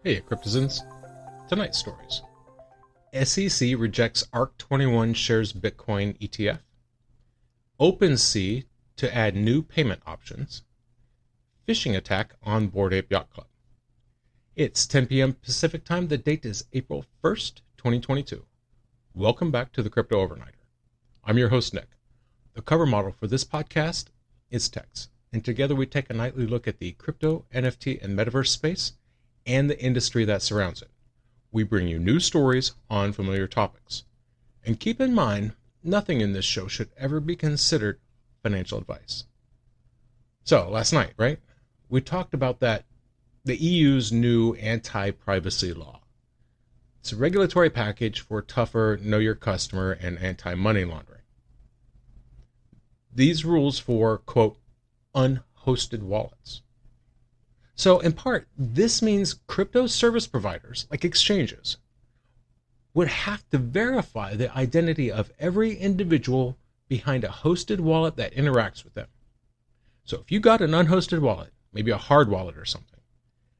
Heya, cryptozens. Tonight's stories. SEC rejects ARK 21 shares Bitcoin ETF. OpenSea to add new payment options. Phishing attack on Bored Ape Yacht Club. It's 10 p.m. Pacific time. The date is April 1st, 2022. Welcome back to the Crypto Overnighter. I'm your host, Nick. The cover model for this podcast is Tex, and together we take a nightly look at the crypto, NFT, and metaverse space and the industry that surrounds it. We bring you new stories on familiar topics. And keep in mind, nothing in this show should ever be considered financial advice. So, last night, right? We talked about the EU's new anti-privacy law. It's a regulatory package for tougher know your customer and anti-money laundering. These rules for, quote, unhosted wallets. So in part, this means crypto service providers, like exchanges, would have to verify the identity of every individual behind a hosted wallet that interacts with them. So if you got an unhosted wallet, maybe a hard wallet or something,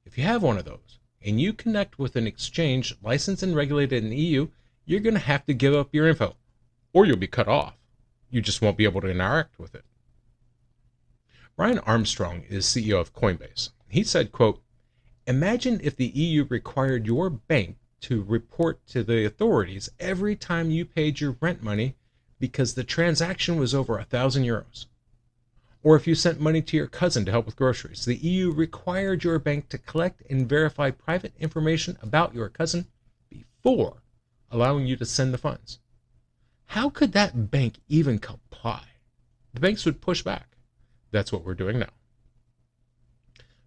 if you have one of those and you connect with an exchange licensed and regulated in the EU, you're going to have to give up your info or you'll be cut off. You just won't be able to interact with it. Armstrong is CEO of Coinbase. He said, quote, imagine if the EU required your bank to report to the authorities every time you paid your rent money because the transaction was over 1,000 euros. Or if you sent money to your cousin to help with groceries, the EU required your bank to collect and verify private information about your cousin before allowing you to send the funds. How could that bank even comply? The banks would push back. That's what we're doing now.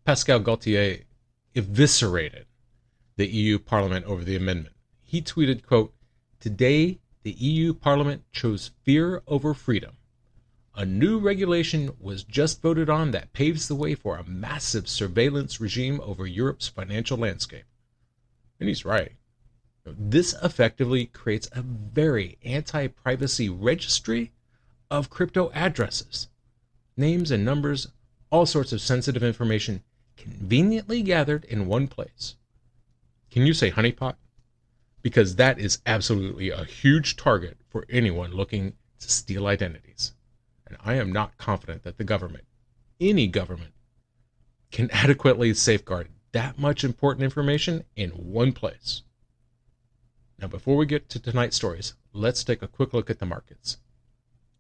Pascal Gaultier eviscerated the EU Parliament over the amendment. He tweeted, quote, today the EU Parliament chose fear over freedom. A new regulation was just voted on that paves the way for a massive surveillance regime over Europe's financial landscape. And he's right. This effectively creates a very anti-privacy registry of crypto addresses, names and numbers, all sorts of sensitive information conveniently gathered in one place. Can you say honeypot? Because that is absolutely a huge target for anyone looking to steal identities. And I am not confident that the government, any government, can adequately safeguard that much important information in one place. Now, before we get to tonight's stories, let's take a quick look at the markets.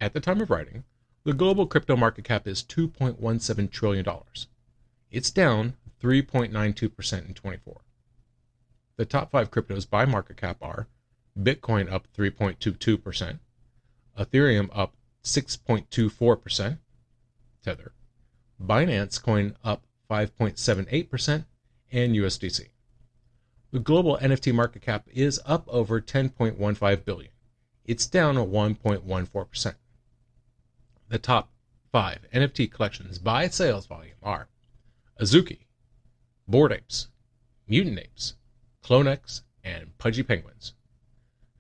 At the time of writing, the global crypto market cap is $2.17 trillion. It's down 3.92% in 24. The top 5 cryptos by market cap are Bitcoin up 3.22%, Ethereum up 6.24%, Tether, Binance Coin up 5.78%, and USDC. The global NFT market cap is up over 10.15 billion. It's down 1.14%. The top 5 NFT collections by sales volume are Azuki, Bored Apes, Mutant Apes, CloneX, and Pudgy Penguins.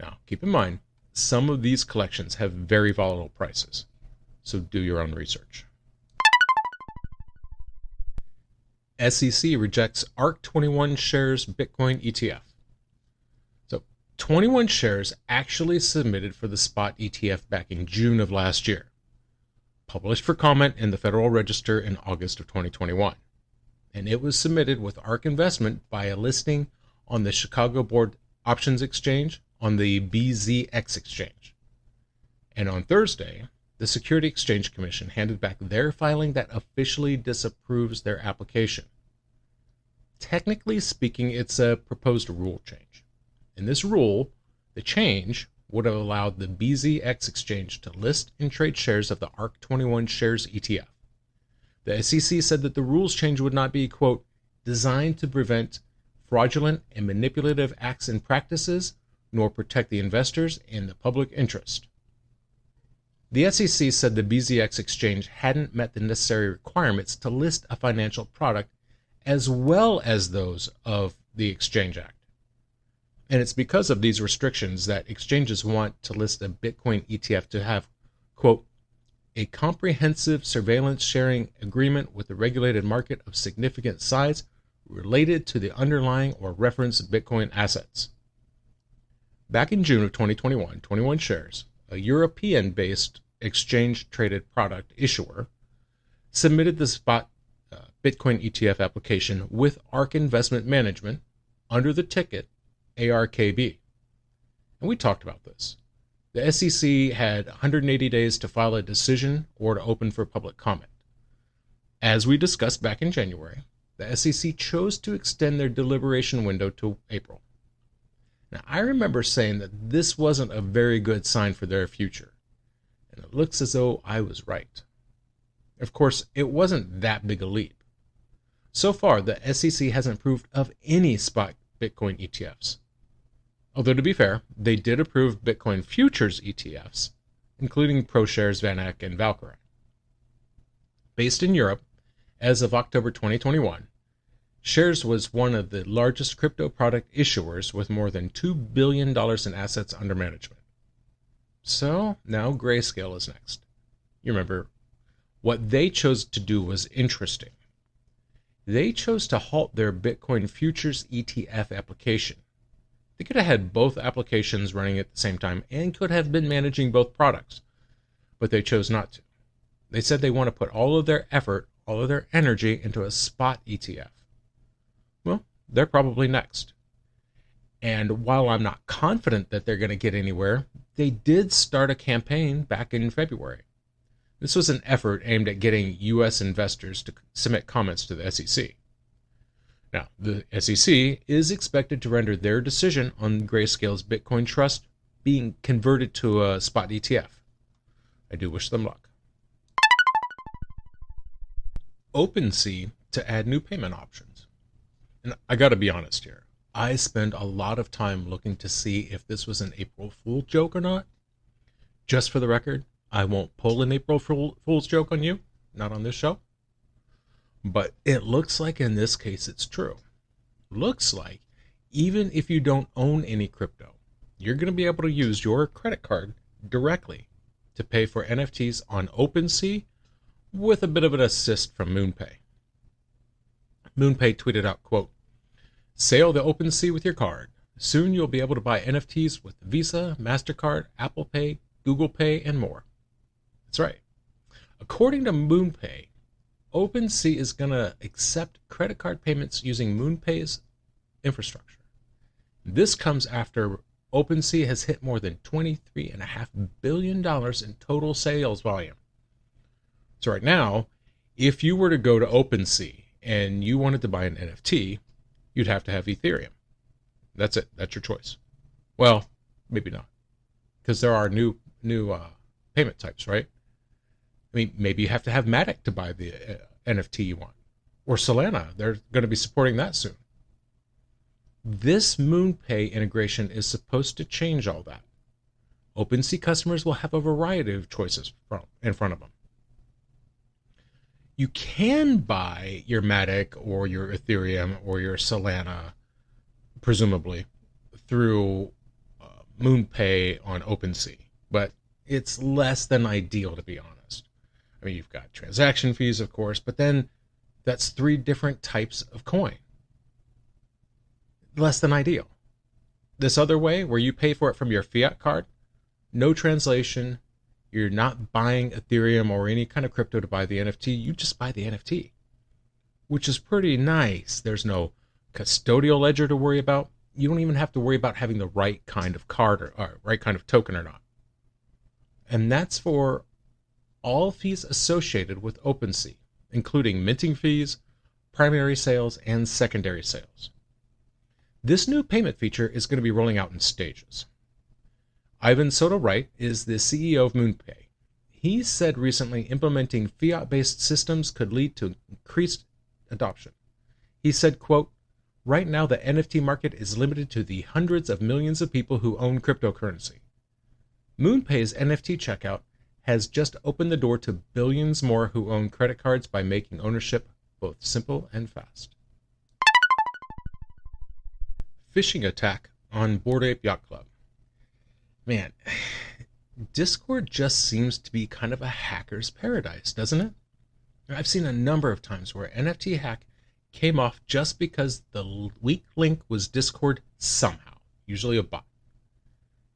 Now, keep in mind, some of these collections have very volatile prices, so do your own research. SEC rejects ARK 21 shares Bitcoin ETF. So 21 shares actually submitted for the spot ETF back in June of last year, published for comment in the Federal Register in August of 2021. And it was submitted with ARK investment by a listing on the Chicago Board Options Exchange on the BZX exchange. And on Thursday, the Security Exchange Commission handed back their filing that officially disapproves their application. Technically speaking, it's a proposed rule change. In this rule, the change would have allowed the BZX exchange to list and trade shares of the ARK 21 shares ETF. The SEC said that the rules change would not be, quote, designed to prevent fraudulent and manipulative acts and practices, nor protect the investors and the public interest. The SEC said the BZX exchange hadn't met the necessary requirements to list a financial product as well as those of the Exchange Act. And it's because of these restrictions that exchanges want to list a Bitcoin ETF to have, quote, a comprehensive surveillance sharing agreement with the regulated market of significant size related to the underlying or referenced Bitcoin assets. Back in June of 2021, 21 Shares, a European-based exchange-traded product issuer, submitted the spot Bitcoin ETF application with ARK Investment Management under the ticket ARKB. And we talked about this. The SEC had 180 days to file a decision or to open for public comment. As we discussed back in January, the SEC chose to extend their deliberation window to April. Now, I remember saying that this wasn't a very good sign for their future, and it looks as though I was right. Of course, it wasn't that big a leap. So far, the SEC hasn't approved of any spot Bitcoin ETFs. Although, to be fair, they did approve Bitcoin futures ETFs, including ProShares, VanEck, and Valkyrie. Based in Europe, as of October 2021, Shares was one of the largest crypto product issuers with more than $2 billion in assets under management. So, now Grayscale is next. You remember, what they chose to do was interesting. They chose to halt their Bitcoin futures ETF application. They could have had both applications running at the same time and could have been managing both products, but they chose not to. They said they want to put all of their effort, all of their energy into a spot ETF. Well, they're probably next. And while I'm not confident that they're going to get anywhere, they did start a campaign back in February. This was an effort aimed at getting U.S. investors to submit comments to the SEC. Now, the SEC is expected to render their decision on Grayscale's Bitcoin Trust being converted to a spot ETF. I do wish them luck. OpenSea to add new payment options. And I got to be honest here. I spend a lot of time looking to see if this was an April Fool joke or not. Just for the record, I won't pull an April Fool's joke on you, not on this show. But it looks like in this case it's true. Looks like even if you don't own any crypto, you're going to be able to use your credit card directly to pay for NFTs on OpenSea with a bit of an assist from MoonPay. MoonPay tweeted out, quote, "Sail the OpenSea with your card. Soon you'll be able to buy NFTs with Visa, MasterCard, Apple Pay, Google Pay, and more." That's right. According to MoonPay, OpenSea is going to accept credit card payments using MoonPay's infrastructure. This comes after OpenSea has hit more than $23.5 billion in total sales volume. So right now, if you were to go to OpenSea and you wanted to buy an NFT, you'd have to have Ethereum. That's it. That's your choice. Well, maybe not, because there are new payment types, right? I mean, maybe you have to have Matic to buy the NFT you want, or Solana. They're going to be supporting that soon. This MoonPay integration is supposed to change all that. OpenSea customers will have a variety of choices in front of them. You can buy your Matic or your Ethereum or your Solana, presumably, through MoonPay on OpenSea, but it's less than ideal, to be honest. I mean, you've got transaction fees, of course, but then that's 3 different types of coin. Less than ideal. This other way, where you pay for it from your fiat card, no translation, you're not buying Ethereum or any kind of crypto to buy the NFT, you just buy the NFT, which is pretty nice. There's no custodial ledger to worry about. You don't even have to worry about having the right kind of card or right kind of token or not. And that's for all fees associated with OpenSea, including minting fees, primary sales, and secondary sales. This new payment feature is going to be rolling out in stages. Ivan Soto-Wright is the CEO of MoonPay. He said recently implementing fiat-based systems could lead to increased adoption. He said, quote, "Right now the NFT market is limited to the hundreds of millions of people who own cryptocurrency. MoonPay's NFT checkout has just opened the door to billions more who own credit cards by making ownership both simple and fast." Phishing attack on Bored Ape Yacht Club. Man, Discord just seems to be kind of a hacker's paradise, doesn't it? I've seen a number of times where NFT hack came off just because the weak link was Discord somehow, usually a bot.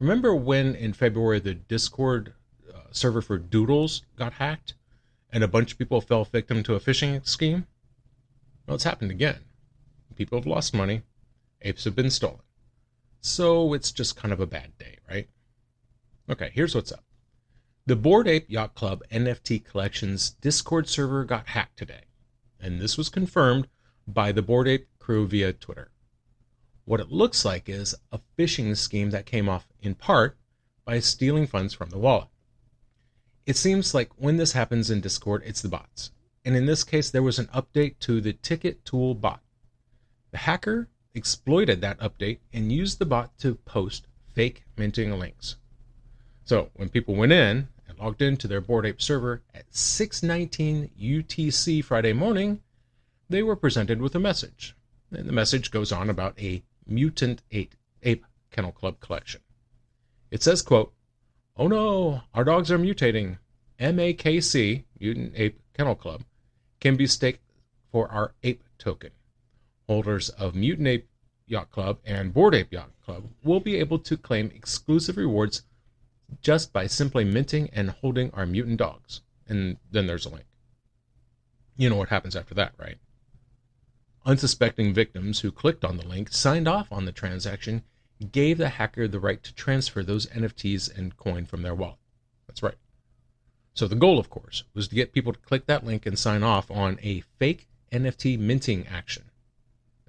Remember when in February the Discord server for Doodles got hacked and a bunch of people fell victim to a phishing scheme? Well, it's happened again. People have lost money. Apes have been stolen. So it's just kind of a bad day, right? Okay, here's what's up. The Bored Ape Yacht Club NFT Collections Discord server got hacked today, and this was confirmed by the Bored Ape crew via Twitter. What it looks like is a phishing scheme that came off in part by stealing funds from the wallet. It seems like when this happens in Discord, it's the bots. And in this case, there was an update to the ticket tool bot. The hacker exploited that update and used the bot to post fake minting links. So when people went in and logged into their Bored Ape server at 6:19 UTC Friday morning, they were presented with a message. And the message goes on about a mutant ape kennel club collection. It says, quote, "Oh no, our dogs are mutating. MAKC, Mutant Ape Kennel Club, can be staked for our ape token. Holders of Mutant Ape Yacht Club and Bored Ape Yacht Club will be able to claim exclusive rewards just by simply minting and holding our mutant dogs." And then there's a link. You know what happens after that, right? Unsuspecting victims who clicked on the link, signed off on the transaction, gave the hacker the right to transfer those NFTs and coin from their wallet. That's right. So the goal, of course, was to get people to click that link and sign off on a fake NFT minting action.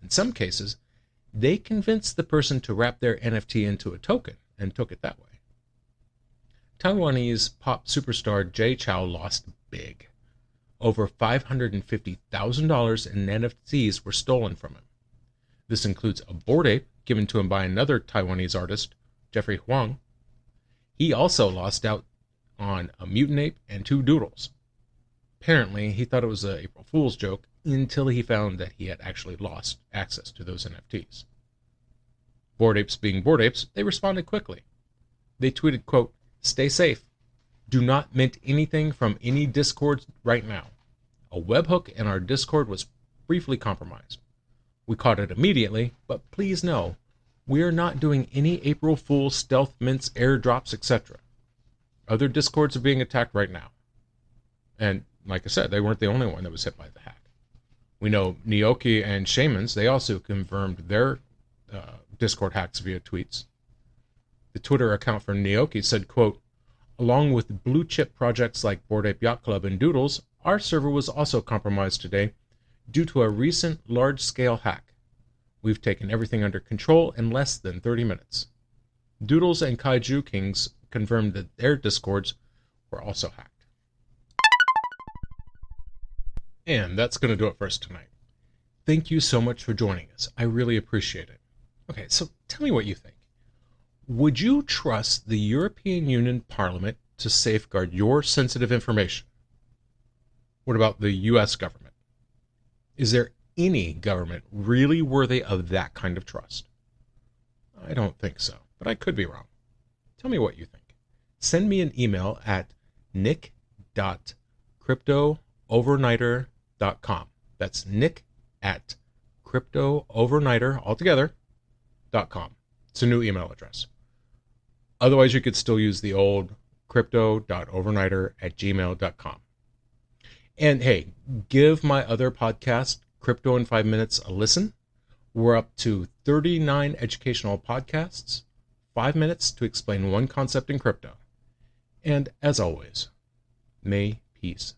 In some cases, they convinced the person to wrap their NFT into a token and took it that way. Taiwanese pop superstar Jay Chou lost big. Over $550,000 in NFTs were stolen from him. This includes a Bored Ape given to him by another Taiwanese artist, Jeffrey Huang. He also lost out on a mutant ape and 2 doodles. Apparently, he thought it was an April Fool's joke until he found that he had actually lost access to those NFTs. Bored Apes being Bored Apes, they responded quickly. They tweeted, quote, "Stay safe. Do not mint anything from any Discord right now. A webhook in our Discord was briefly compromised. We caught it immediately, but please know, we are not doing any April Fool's stealth mints, airdrops, etc. Other Discords are being attacked right now." And like I said, they weren't the only one that was hit by the hack. We know Nioki and Shamans, they also confirmed their Discord hacks via tweets. The Twitter account for Nioki said, quote, "Along with blue chip projects like Bored Ape Yacht Club and Doodles, our server was also compromised today due to a recent large-scale hack. We've taken everything under control in less than 30 minutes. Doodles and Kaiju Kings confirmed that their Discords were also hacked." And that's going to do it for us tonight. Thank you so much for joining us. I really appreciate it. Okay, so tell me what you think. Would you trust the European Union Parliament to safeguard your sensitive information? What about the U.S. government? Is there any government really worthy of that kind of trust? I don't think so, but I could be wrong. Tell me what you think. Send me an email at nick.cryptoovernighter.com. That's nick@cryptoovernighter.com. It's a new email address. Otherwise, you could still use the old crypto.overnighter@gmail.com. And hey, give my other podcast, Crypto in 5 Minutes, a listen. We're up to 39 educational podcasts, 5 minutes to explain one concept in crypto. And as always, may peace